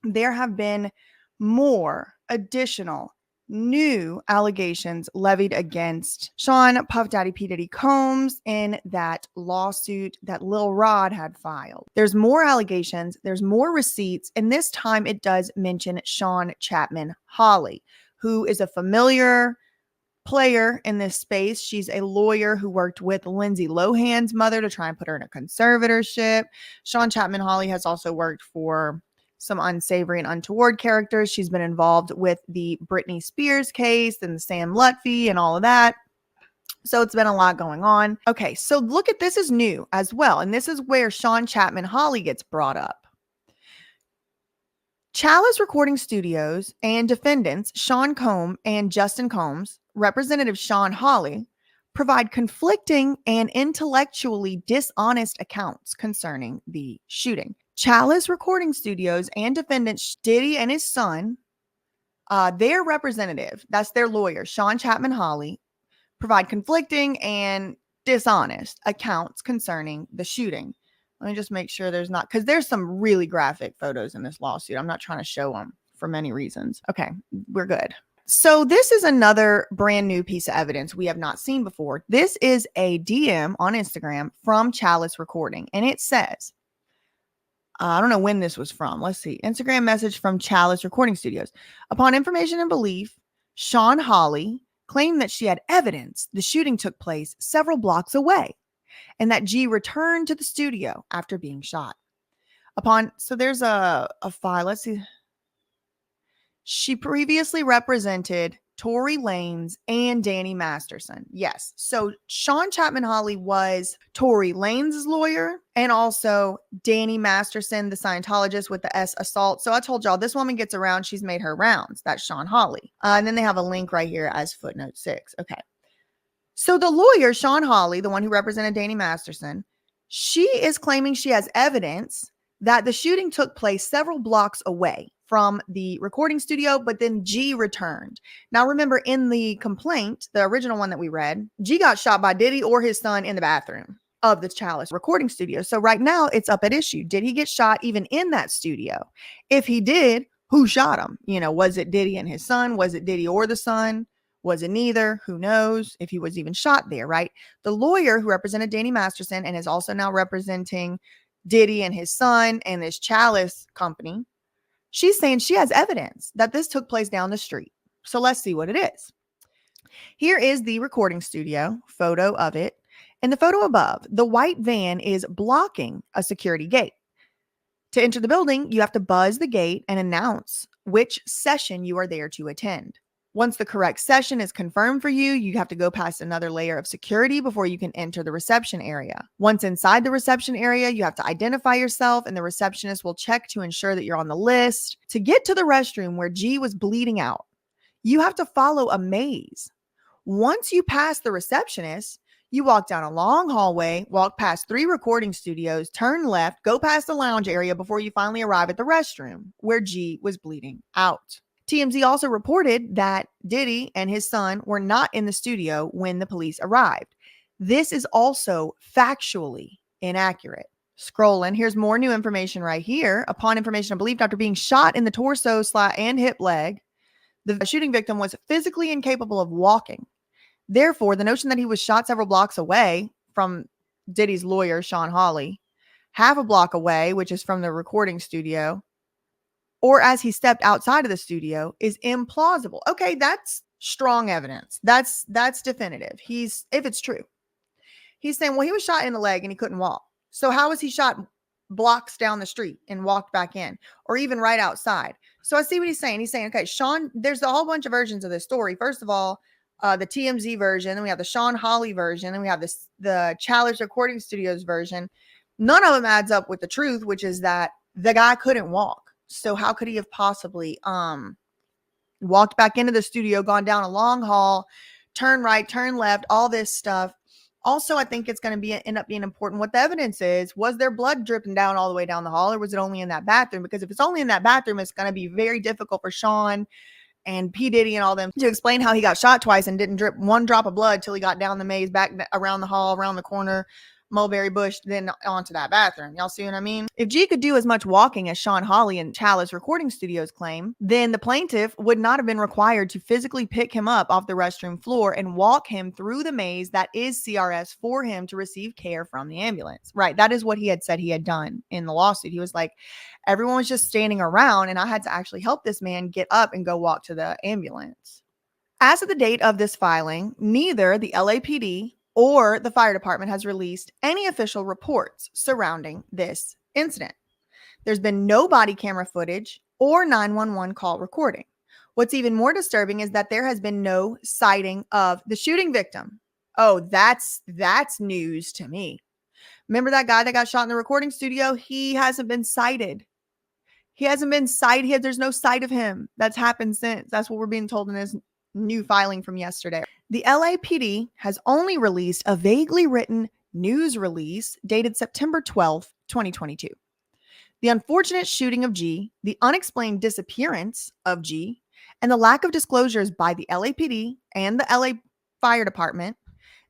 there have been more additional new allegations levied against Shawn Puff Daddy P. Diddy Combs in that lawsuit that Lil Rod had filed. There's more allegations, there's more receipts, and this time it does mention Shawn Chapman Holly, who is a familiar player in this space. She's a lawyer who worked with Lindsay Lohan's mother to try and put her in a conservatorship. Shawn Chapman Holly has also worked for some unsavory and untoward characters. She's been involved with the Britney Spears case and the Sam Lutfi and all of that. So it's been a lot going on. Okay, so look at this is new as well. And this is where Shawn Chapman Holly gets brought up. Chalice Recording Studios and defendants Sean Combs and Justin Combs, Representative Shawn Holly, provide conflicting and intellectually dishonest accounts concerning the shooting. Chalice Recording Studios and defendants Diddy and his son, their representative, that's their lawyer, Shawn Chapman Holly, provide conflicting and dishonest accounts concerning the shooting. Let me just make sure there's not, because there's some really graphic photos in this lawsuit. I'm not trying to show them for many reasons. Okay, we're good. So this is another brand new piece of evidence we have not seen before. This is a DM on Instagram from Chalice Recording, and it says, I don't know when this was from. Let's see. Instagram message from Chalice Recording Studios. Upon information and belief, Shawn Holly claimed that she had evidence the shooting took place several blocks away and that G returned to the studio after being shot. So there's a file. Let's see. She previously represented Tory Lanez and Danny Masterson. Yes. So Shawn Chapman Holly was Tory Lanez's lawyer and also Danny Masterson, the Scientologist with the S assault. So I told y'all this woman gets around. She's made her rounds. That's Shawn Holly. And then they have a link right here as footnote 6. Okay. So the lawyer, Shawn Holly, the one who represented Danny Masterson, she is claiming she has evidence that the shooting took place several blocks away from the recording studio, but then G returned. Now, remember in the complaint, the original one that we read, G got shot by Diddy or his son in the bathroom of the Chalice recording studio. So right now it's up at issue. Did he get shot even in that studio? If he did, who shot him? Was it Diddy and his son? Was it Diddy or the son? Was it neither? Who knows if he was even shot there, right? The lawyer who represented Danny Masterson and is also now representing Diddy and his son and this Chalice company, she's saying she has evidence that this took place down the street. So let's see what it is. Here is the recording studio photo of it. In the photo above, the white van is blocking a security gate. To enter the building, you have to buzz the gate and announce which session you are there to attend. Once the correct session is confirmed for you, you have to go past another layer of security before you can enter the reception area. Once inside the reception area, you have to identify yourself and the receptionist will check to ensure that you're on the list. To get to the restroom where G was bleeding out, you have to follow a maze. Once you pass the receptionist, you walk down a long hallway, walk past 3 recording studios, turn left, go past the lounge area before you finally arrive at the restroom where G was bleeding out. TMZ also reported that Diddy and his son were not in the studio when the police arrived. This is also factually inaccurate. Scrolling, here's more new information right here. Upon information and belief, after being shot in the torso and hip leg, the shooting victim was physically incapable of walking. Therefore, the notion that he was shot several blocks away from Diddy's lawyer, Shawn Holly, half a block away, which is from the recording studio, or as he stepped outside of the studio, is implausible. Okay, that's strong evidence. That's definitive. If it's true. He's saying, well, he was shot in the leg and he couldn't walk. So how was he shot blocks down the street and walked back in, or even right outside? So I see what he's saying. He's saying, okay, Shawn, there's a whole bunch of versions of this story. First of all, the TMZ version, then we have the Shawn Holly version, and we have the Chalice Recording Studios version. None of them adds up with the truth, which is that the guy couldn't walk. So how could he have possibly walked back into the studio, gone down a long hall, turn right, turn left, all this stuff? Also, I think it's going to end up being important what the evidence is. Was there blood dripping down all the way down the hall, or was it only in that bathroom? Because if it's only in that bathroom, it's going to be very difficult for Shawn and P. Diddy and all them to explain how he got shot twice and didn't drip one drop of blood till he got down the maze, back around the hall, around the corner, mulberry bush then onto that bathroom. Y'all see what I mean? If G could do as much walking as Shawn Holley and Chalice Recording Studios claim, then the plaintiff would not have been required to physically pick him up off the restroom floor and walk him through the maze that is CRS for him to receive care from the ambulance. Right. That is what he had said he had done in the lawsuit. He was like, everyone was just standing around and I had to actually help this man get up and go walk to the ambulance. As of the date of this filing, neither the LAPD or the fire department has released any official reports surrounding this incident. There's been no body camera footage or 911 call recording. What's even more disturbing is that there has been no sighting of the shooting victim. Oh, that's news to me. Remember that guy that got shot in the recording studio? He hasn't been sighted. There's no sight of him. That's happened since. That's what we're being told in this new filing from yesterday. The LAPD has only released a vaguely written news release dated September 12th, 2022. The unfortunate shooting of G, the unexplained disappearance of G, and the lack of disclosures by the LAPD and the LA Fire Department,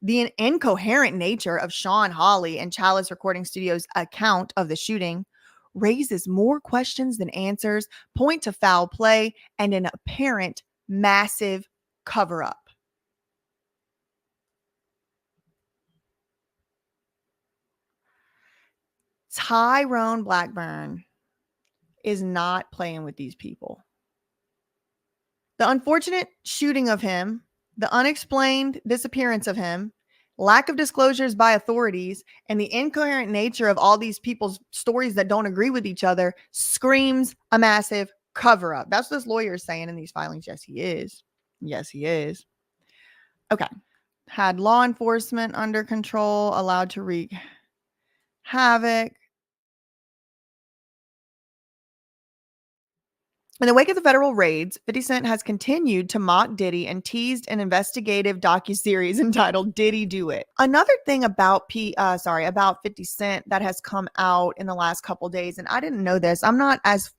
the incoherent nature of Shawn Holley and Chalice Recording Studios' account of the shooting raises more questions than answers, point to foul play, and an apparent massive cover-up. Tyrone Blackburn is not playing with these people. The unfortunate shooting of him, the unexplained disappearance of him, lack of disclosures by authorities, and the incoherent nature of all these people's stories that don't agree with each other screams a massive cover-up. That's what this lawyer is saying in these filings. Yes, he is. Yes, he is. Okay. Had law enforcement under control, allowed to wreak havoc. In the wake of the federal raids, 50 Cent has continued to mock Diddy and teased an investigative docuseries entitled Diddy Do It. Another thing about 50 Cent that has come out in the last couple of days, and I didn't know this. I'm not as,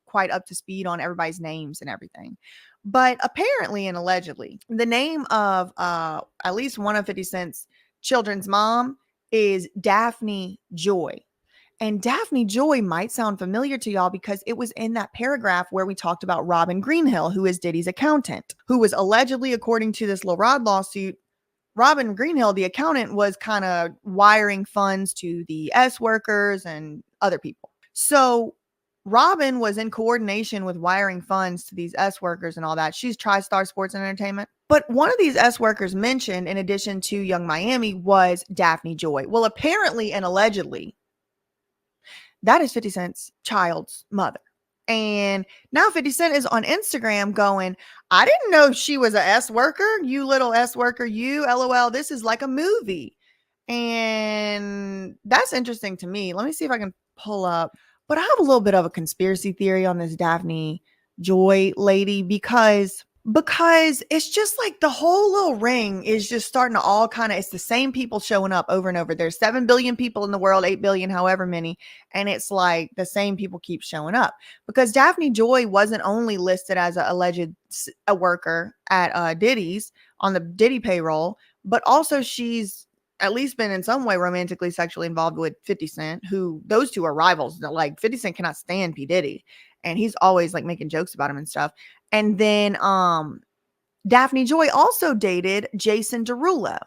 quite up to speed on everybody's names and everything. But apparently and allegedly, the name of at least one of 50 Cent's children's mom is Daphne Joy. And Daphne Joy might sound familiar to y'all because it was in that paragraph where we talked about Robin Greenhill, who is Diddy's accountant, who was allegedly, according to this Lil Rod lawsuit, Robin Greenhill, the accountant, was kind of wiring funds to the S workers and other people. So Robin was in coordination with wiring funds to these S workers and all that. She's TriStar Sports and Entertainment. But one of these S workers mentioned, in addition to Young Miami, was Daphne Joy. Well, apparently and allegedly, that is 50 Cent's child's mother. And now 50 Cent is on Instagram going, I didn't know she was a S worker. You little S worker, you, LOL. This is like a movie. And that's interesting to me. Let me see if I can pull up. But I have a little bit of a conspiracy theory on this Daphne Joy lady because it's just like the whole little ring is just starting to all it's the same people showing up over and over. There's 7 billion people in the world, 8 billion, however many. And it's like the same people keep showing up because Daphne Joy wasn't only listed as a alleged worker at Diddy's on the Diddy payroll, but also she's at least been in some way romantically, sexually involved with 50 Cent, who those two are rivals. Like 50 Cent cannot stand P. Diddy. And he's always like making jokes about him and stuff. And then Daphne Joy also dated Jason Derulo.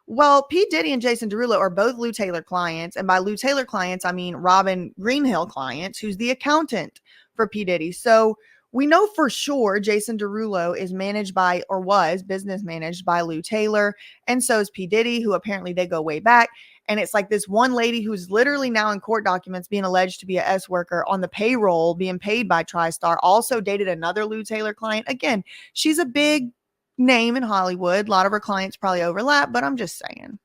Well, P. Diddy and Jason Derulo are both Lou Taylor clients. And by Lou Taylor clients, I mean Robin Greenhill clients, who's the accountant for P. Diddy. So we know for sure Jason Derulo is managed by, or was business managed by, Lou Taylor. And so is P. Diddy, who apparently they go way back. And it's like this one lady who's literally now in court documents being alleged to be a S worker on the payroll being paid by TriStar, also dated another Lou Taylor client. Again, she's a big name in Hollywood. A lot of her clients probably overlap, but I'm just saying.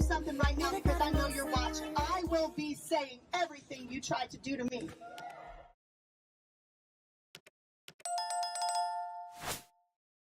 Something right now because I know you're watching. I will be saying everything you tried to do to me.